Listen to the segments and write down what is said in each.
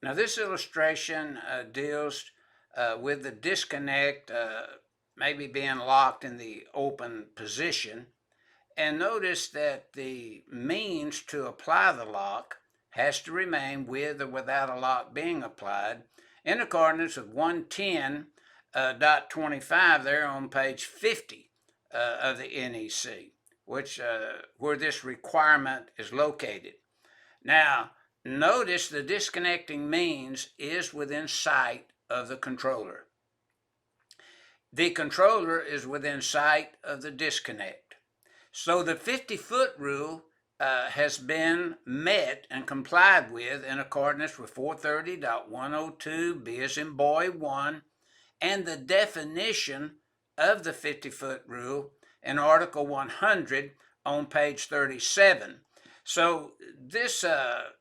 Now this illustration deals with the disconnect maybe being locked in the open position. And notice that the means to apply the lock has to remain with or without a lock being applied in accordance with 110.25 there on page 50 of the NEC, which where this requirement is located. Now, notice the disconnecting means is within sight of the controller. The controller is within sight of the disconnect. So the 50-foot rule has been met and complied with in accordance with 430.102 B as in boy 1 and the definition of the 50-foot rule in Article 100 on page 37. So this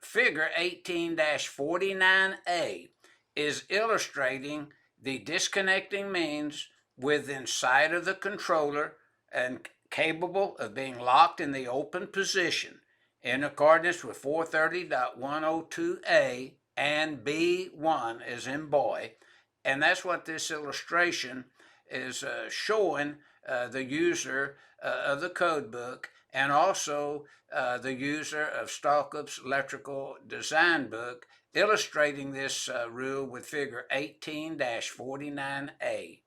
figure 18-49A is illustrating the disconnecting means within sight of the controller and capable of being locked in the open position in accordance with 430.102A and B1 as in boy. And that's what this illustration is showing the user of the code book and also the user of Stallcup's electrical design book, illustrating this rule with figure 18-49A.